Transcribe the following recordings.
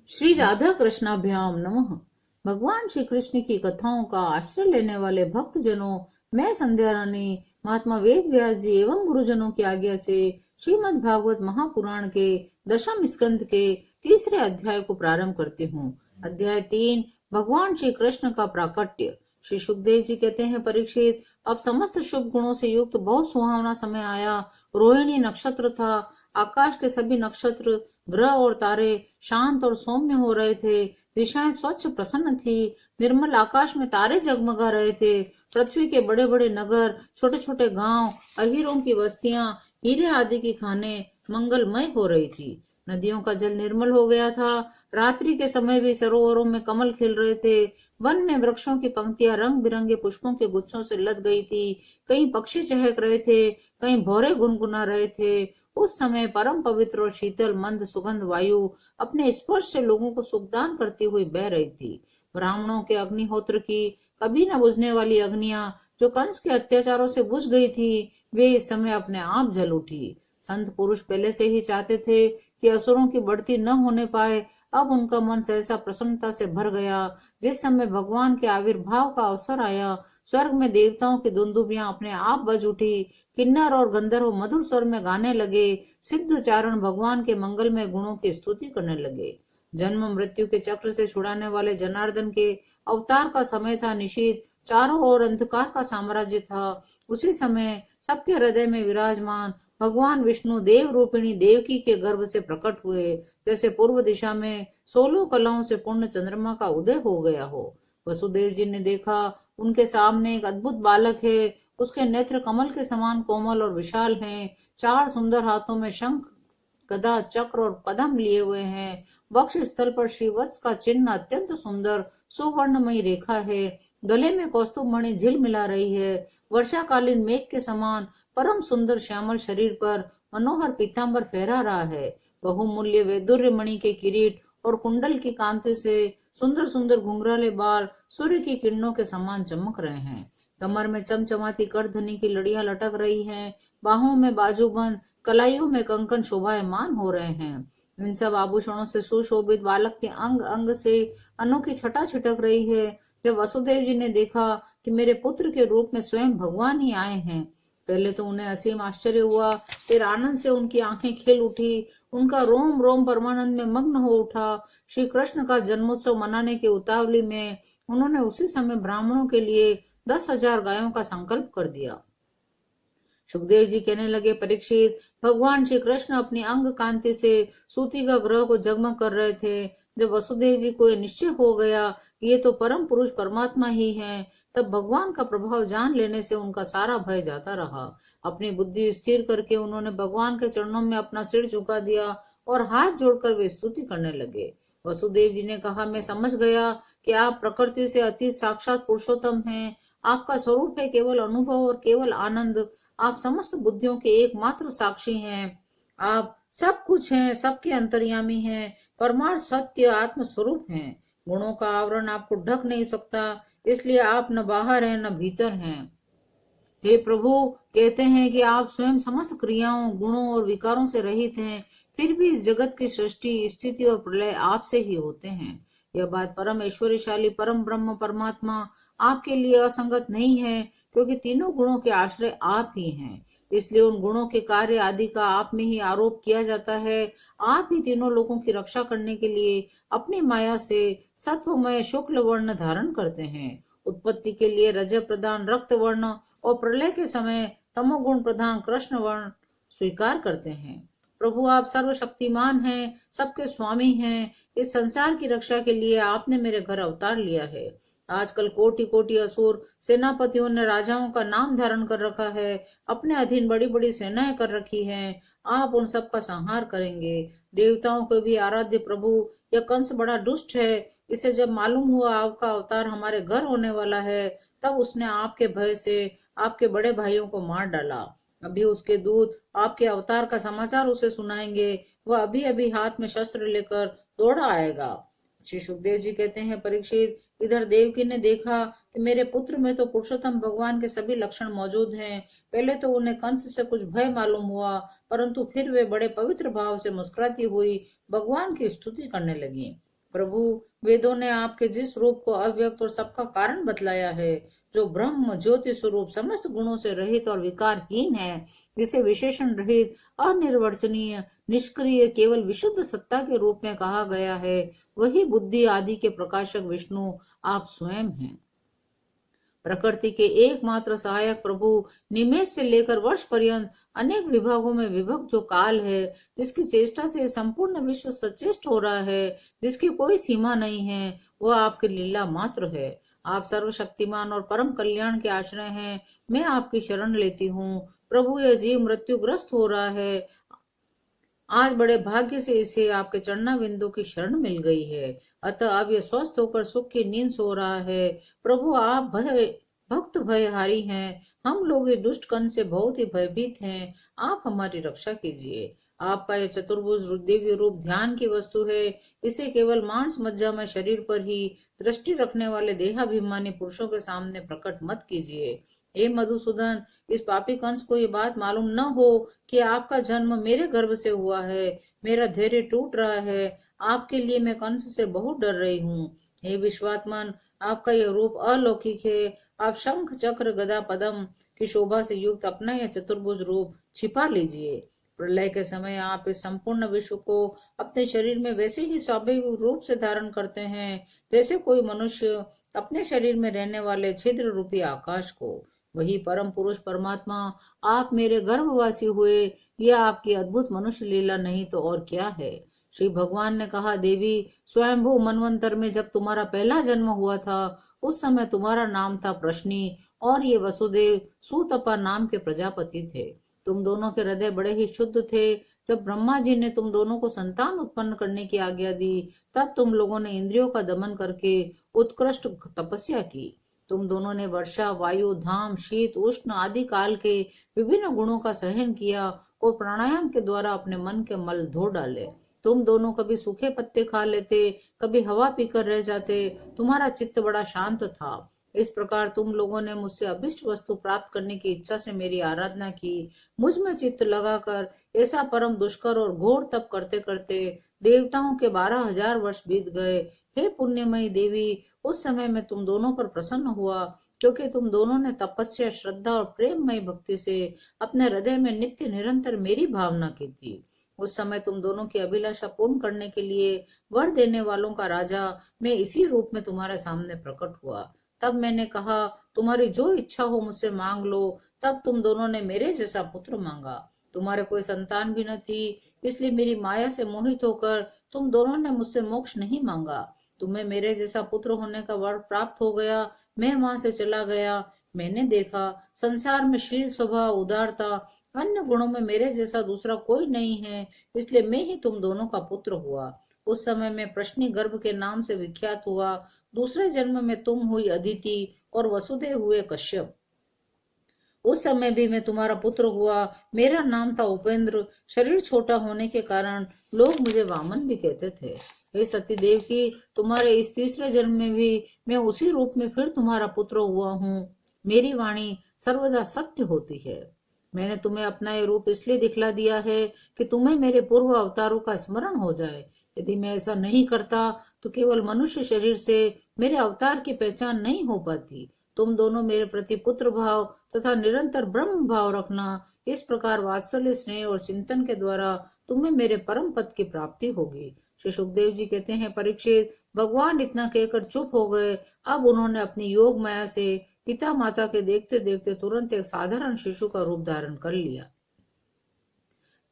श्री राधा कृष्णाभ्याम नमः। भगवान श्री कृष्ण की कथाओं का आश्रय लेने वाले भक्त जनों, मैं संध्या रानी महात्मा वेद व्यास जी एवं गुरुजनों की आज्ञा से श्रीमद् भागवत महापुराण के दशम स्कंद के तीसरे अध्याय को प्रारंभ करती हूँ। अध्याय 3, भगवान श्री कृष्ण का प्राकट्य। श्री सुखदेव जी कहते हैं, परीक्षित, अब समस्त शुभ गुणों से युक्त बहुत सुहावना समय आया। रोहिणी नक्षत्र था। आकाश के सभी नक्षत्र, ग्रह और तारे शांत और सौम्य हो रहे थे। दिशाएं स्वच्छ प्रसन्न थी। निर्मल आकाश में तारे जगमगा रहे थे। पृथ्वी के बड़े बड़े नगर, छोटे छोटे गांव, अहीरों की बस्तियां, हीरे आदि की खानें मंगलमय हो रही थी। नदियों का जल निर्मल हो गया था। रात्रि के समय भी सरोवरों में कमल खिल रहे थे। वन में वृक्षों की पंक्तियां रंग बिरंगे पुष्पों के गुच्छों से लद गई थी। कहीं पक्षी चहक रहे थे, कहीं भौरे गुनगुना रहे थे। उस समय परम पवित्र और शीतल मंद सुगंध वायु अपने स्पर्श से लोगों को सुखदान करती हुई बह रही थी। ब्राह्मणों के अग्निहोत्र की कभी न बुझने वाली अग्नियां, जो कंस के अत्याचारों से बुझ गई थी, वे इस समय अपने आप जल उठी। संत पुरुष पहले से ही चाहते थे कि असुरों की बढ़ती न होने पाए। अब उनका मन सहसा प्रसन्नता से भर गया। जिस समय भगवान के आविर्भाव का अवसर आया, स्वर्ग में देवताओं की दुंदुभियां अपने आप बज उठी। किन्नर और गंधर्व मधुर स्वर में गाने लगे। सिद्ध चारण भगवान के मंगलमय गुणों की स्तुति करने लगे। जन्म मृत्यु के चक्र से छुड़ाने वाले जनार्दन के अवतार का समय था। निशीथ चारों ओर अंधकार का साम्राज्य था। उसी समय सबके हृदय में विराजमान भगवान विष्णु देव रूपिणी देवकी के गर्भ से प्रकट हुए, जैसे पूर्व दिशा में 16 कलाओं से पूर्ण चंद्रमा का उदय हो गया हो। वसुदेव जी ने देखा, उनके सामने एक अद्भुत बालक है। उसके नेत्र कमल के समान कोमल और विशाल हैं। 4 सुंदर हाथों में शंख, गदा, चक्र और पद्म लिए हुए हैं। वक्ष स्थल पर श्रीवत्स का चिन्ह अत्यंत सुंदर सुवर्णमयी रेखा है। गले में कौस्तुभ मणि झिलमिला रही है। वर्षाकालीन मेघ के समान परम सुंदर श्यामल शरीर पर मनोहर पीतांबर फहरा रहा है। बहुमूल्य वैदुर्य मणि के किरीट और कुंडल की कांति से सुंदर सुंदर घुंघराले बाल सूर्य की किरणों के समान चमक रहे हैं। कमर में चमचमाती करधनी की लड़ियां लटक रही हैं। बाहों में बाजूबंद, कलाइयों में कंकन शोभायमान हो रहे हैं। इन सब आभूषणों से सुशोभित बालक के अंग अंग से अनोखी छटा छिटक रही है। जब वसुदेव जी ने देखा कि मेरे पुत्र के रूप में स्वयं भगवान ही आए हैं, पहले तो उन्हें असीम आश्चर्य हुआ, फिर आनंद से उनकी आंखें खिल उठी। उनका रोम रोम परमानंद में मग्न हो उठा। श्री कृष्ण का जन्मोत्सव मनाने की उतावली में उन्होंने उसी समय ब्राह्मणों के लिए 10,000 गायों का संकल्प कर दिया। सुखदेव जी कहने लगे, परीक्षित, भगवान श्री कृष्ण अपनी अंग कांति से सूती का ग्रह को जगमग कर रहे थे। जब वसुदेव जी को निश्चय हो गया ये तो परम पुरुष परमात्मा ही हैं, तब भगवान का प्रभाव जान लेने से उनका सारा भय जाता रहा। अपनी बुद्धि स्थिर करके उन्होंने भगवान के चरणों में अपना सिर झुका दिया और हाथ जोड़कर वे स्तुति करने लगे। वसुदेव जी ने कहा, मैं समझ गया कि आप प्रकृति से अति साक्षात पुरुषोत्तम हैं। आपका स्वरूप है केवल अनुभव और केवल आनंद। आप समस्त बुद्धियों के एकमात्र साक्षी हैं। आप सब कुछ हैं, सबके अंतर्यामी हैं, परमार्थ सत्य आत्म स्वरूप हैं। गुणों का आवरण आपको ढक नहीं सकता, इसलिए आप न बाहर हैं न भीतर हैं। हे प्रभु, कहते हैं कि आप स्वयं समस्त क्रियाओं, गुणों और विकारों से रहित हैं, फिर भी इस जगत की सृष्टि, स्थिति और प्रलय आपसे ही होते हैं। यह बात परम ऐश्वर्यशाली परम ब्रह्म परमात्मा आपके लिए असंगत नहीं है, क्योंकि तीनों गुणों के आश्रय आप ही हैं। इसलिए उन गुणों के कार्य आदि का आप में ही आरोप किया जाता है। आप ही तीनों लोगों की रक्षा करने के लिए अपनी माया से सत्वमय शुक्ल वर्ण धारण करते हैं। उत्पत्ति के लिए रज प्रधान रक्त वर्ण और प्रलय के समय तमोगुण प्रधान कृष्ण वर्ण स्वीकार करते हैं। प्रभु, आप सर्वशक्तिमान हैं, सबके स्वामी हैं। इस संसार की रक्षा के लिए आपने मेरे घर अवतार लिया है। आजकल कोटि कोटि असुर सेनापतियों ने राजाओं का नाम धारण कर रखा है, अपने अधीन बड़ी बड़ी सेनाएं कर रखी हैं। आप उन सब का संहार करेंगे। देवताओं को भी आराध्य प्रभु, यह कंस बड़ा दुष्ट है। इसे जब मालूम हुआ आपका अवतार हमारे घर होने वाला है, तब उसने आपके भय से आपके बड़े भाइयों को मार डाला। अभी उसके दूत आपके अवतार का समाचार उसे सुनाएंगे। वह अभी अभी हाथ में शस्त्र लेकर दौड़ा आएगा। श्री सुखदेव जी कहते हैं, परीक्षित, इधर देवकी ने देखा कि मेरे पुत्र में तो पुरुषोत्तम भगवान के सभी लक्षण मौजूद हैं। पहले तो उन्हें कंस से कुछ भय मालूम हुआ, परंतु फिर वे बड़े पवित्र भाव से मुस्कुराती हुई भगवान की स्तुति करने लगी। प्रभु, वेदों ने आपके जिस रूप को अव्यक्त और सबका कारण बतलाया है, जो ब्रह्म ज्योति स्वरूप समस्त गुणों से रहित और विकारहीन है, जिसे विशेषण रहित, अनिर्वचनीय, निष्क्रिय, केवल विशुद्ध सत्ता के रूप में कहा गया है, वही बुद्धि आदि के प्रकाशक विष्णु आप स्वयं हैं। प्रकृति के एकमात्र सहायक प्रभु, निमेष से लेकर वर्ष पर्यंत अनेक विभागों में विभक्त जो काल है, जिसकी चेष्टा से संपूर्ण विश्व सचेष्ट हो रहा है, जिसकी कोई सीमा नहीं है, वह आपकी लीला मात्र है। आप सर्वशक्तिमान और परम कल्याण के आश्रय हैं। मैं आपकी शरण लेती हूँ। प्रभु, यह जीव मृत्युग्रस्त हो रहा है। आज बड़े भाग्य से इसे आपके चरणा बिंदु की शरण मिल गई है, अतः अब यह स्वस्थ होकर सुख की नींद सो रहा है। प्रभु, आप भक्त भयहारी हैं। हम लोग इस दुष्ट कण से बहुत ही भयभीत हैं। आप हमारी रक्षा कीजिए। आपका यह चतुर्भुज दिव्य रूप ध्यान की वस्तु है। इसे केवल मांस मज्जा में शरीर पर ही दृष्टि रखने वाले देहाभिमानी पुरुषों के सामने प्रकट मत कीजिए। हे मधुसूदन, इस पापी कंस को ये बात मालूम न हो कि आपका जन्म मेरे गर्भ से हुआ है। मेरा धैर्य टूट रहा है। आपके लिए मैं कंस से बहुत डर रही हूँ। हे विश्वात्मन, आपका यह रूप अलौकिक है। आप शंख चक्र गदा पद्म की शोभा से युक्त अपना यह चतुर्भुज रूप छिपा लीजिए। प्रलय के समय आप इस संपूर्ण विश्व को अपने शरीर में वैसे ही स्वाभाविक रूप से धारण करते हैं, जैसे कोई मनुष्य अपने शरीर में रहने वाले छिद्र रूपी आकाश को। वही परम पुरुष परमात्मा आप मेरे गर्भवासी हुए। यह आपकी अद्भुत मनुष्य लीला नहीं तो और क्या है। श्री भगवान ने कहा, देवी, स्वयंभू मनवंतर में जब तुम्हारा पहला जन्म हुआ था, उस समय तुम्हारा नाम था प्रश्नी और ये वसुदेव सुतपा नाम के प्रजापति थे। तुम दोनों के हृदय बड़े ही शुद्ध थे। जब ब्रह्मा जी ने तुम दोनों को संतान उत्पन्न करने की आज्ञा दी, तब तुम लोगों ने इंद्रियों का दमन करके उत्कृष्ट तपस्या की। तुम दोनों ने वर्षा, वायु, धाम, शीत, उष्ण आदि काल के विभिन्न गुणों का सहन किया और प्राणायाम के द्वारा अपने मन के मल धो डाले। तुम दोनों कभी सूखे पत्ते खा लेते, कभी हवा पीकर रह जाते। तुम्हारा चित्त बड़ा शांत था। इस प्रकार तुम लोगों ने मुझसे अभिष्ट वस्तु प्राप्त करने की इच्छा से मेरी आराधना की। मुझ में चित्त लगाकर ऐसा परम दुष्कर और घोर तप करते करते देवताओं के 12,000 वर्ष बीत गए। हे पुण्यमयी देवी, उस समय में तुम दोनों पर प्रसन्न हुआ, क्योंकि तुम दोनों ने तपस्या, श्रद्धा और प्रेममय भक्ति से अपने हृदय में नित्य निरंतर मेरी भावना की थी। उस समय तुम दोनों की अभिलाषा पूर्ण करने के लिए वर देने वालों का राजा मैं इसी रूप में तुम्हारे सामने प्रकट हुआ। तब मैंने कहा, तुम्हारी जो इच्छा हो मुझसे मांग लो। तब तुम दोनों ने मेरे जैसा पुत्र मांगा। तुम्हारे कोई संतान भी न थी, इसलिए मेरी माया से मोहित होकर तुम दोनों ने मुझसे मोक्ष नहीं मांगा। तुम्हें मेरे जैसा पुत्र होने का वर प्राप्त हो गया। मैं वहां से चला गया। मैंने देखा, संसार में शील, स्वभाव, उदारता, अन्य गुणों में मेरे जैसा दूसरा कोई नहीं है, इसलिए मैं ही तुम दोनों का पुत्र हुआ। उस समय मैं प्रश्नी गर्भ के नाम से विख्यात हुआ। दूसरे जन्म में तुम हुई अदिति और वसुदेव हुए कश्यप। उस समय भी मैं तुम्हारा पुत्र हुआ। मेरा नाम था उपेंद्र। शरीर छोटा होने के कारण लोग मुझे वामन भी कहते थे। हे सती देव की, तुम्हारे इस तीसरे जन्म में भी मैं उसी रूप में फिर तुम्हारा पुत्र हुआ हूँ। मेरी वाणी सर्वदा सत्य होती है। मैंने तुम्हें अपना ये रूप इसलिए दिखला दिया है कि तुम्हें मेरे पूर्व अवतारों का स्मरण हो जाए। यदि मैं ऐसा नहीं करता तो केवल मनुष्य शरीर से मेरे अवतार की पहचान नहीं हो पाती। तुम दोनों मेरे प्रति पुत्र भाव तथा निरंतर ब्रह्म भाव रखना। इस प्रकार वात्सल्य, स्नेह और चिंतन के द्वारा तुम्हें मेरे परम पद की प्राप्ति होगी। श्री सुखदेव जी कहते हैं, परीक्षित, भगवान इतना कहकर चुप हो गए। अब उन्होंने अपनी योग माया से पिता माता के देखते देखते तुरंत एक साधारण शिशु का रूप धारण कर लिया।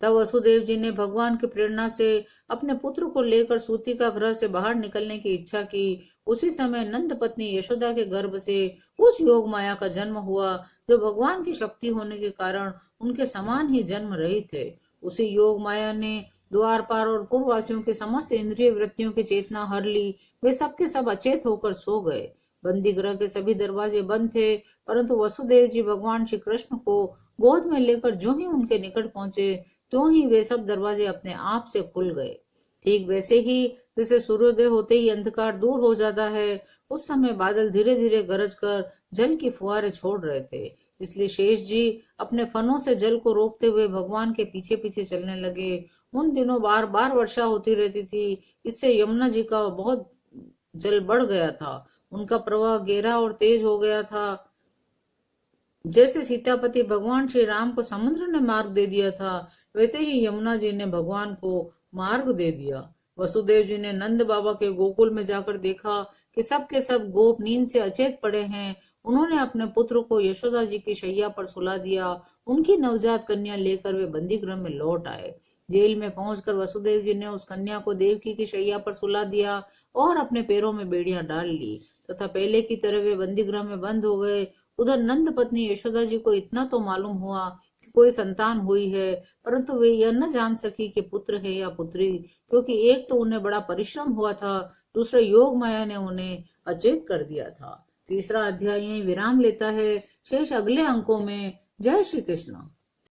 तब वसुदेव जी ने भगवान की प्रेरणा से अपने पुत्र को लेकर सूती का गृह से बाहर निकलने की इच्छा की। उसी समय नंद पत्नी यशोदा के गर्भ से उस योग माया का जन्म हुआ, जो भगवान की शक्ति होने के कारण उनके समान ही जन्म रही थे। उसी योग माया ने द्वारपाल और पूर्ववासियों की समस्त इंद्रिय वृत्तियों की चेतना हर ली। वे सबके सब अचेत होकर सो गए। बंदी गृह के सभी दरवाजे बंद थे, परंतु वसुदेव जी भगवान श्री कृष्ण को गोद में लेकर जो ही उनके निकट पहुंचे, त्यों ही वे सब दरवाजे अपने आप से खुल गए। ठीक वैसे ही जैसे सूर्योदय होते ही अंधकार दूर हो जाता है, उस समय बादल धीरे धीरे गरज कर जल की फुहारें छोड़ रहे थे। इसलिए शेष जी अपने फनों से जल को रोकते हुए भगवान के पीछे पीछे चलने लगे उन दिनों बार बार वर्षा होती रहती थी। इससे यमुना जी का बहुत जल बढ़ गया था। उनका प्रवाह गहरा और तेज हो गया था। जैसे सीतापति भगवान श्री राम को समुद्र ने मार्ग दे दिया था, वैसे ही यमुना जी ने भगवान को मार्ग दे दिया। वसुदेव जी ने नंद बाबा के गोकुल में जाकर देखा कि सब के सब गोप नींद से अचेत पड़े हैं। उन्होंने अपने पुत्र को यशोदा जी की शैया पर सुला दिया। उनकी नवजात कन्या लेकर वे बंदी गृह में लौट आए। जेल में पहुंचकर वसुदेव जी ने उस कन्या को देवकी की शैया पर सुला दिया और अपने पैरों में बेड़ियां डाल ली तथा पहले की तरह वे बंदी गृह में बंद हो गए। उधर नंद पत्नी यशोदा जी को इतना तो मालूम हुआ कि कोई संतान हुई है, परंतु वे यह न जान सकी कि पुत्र है या पुत्री, क्योंकि एक तो उन्हें बड़ा परिश्रम हुआ था, दूसरे योग माया ने उन्हें अचेत कर दिया था। तीसरा अध्याय यहीं विराम लेता है। शेष अगले अंकों में। जय श्री कृष्ण।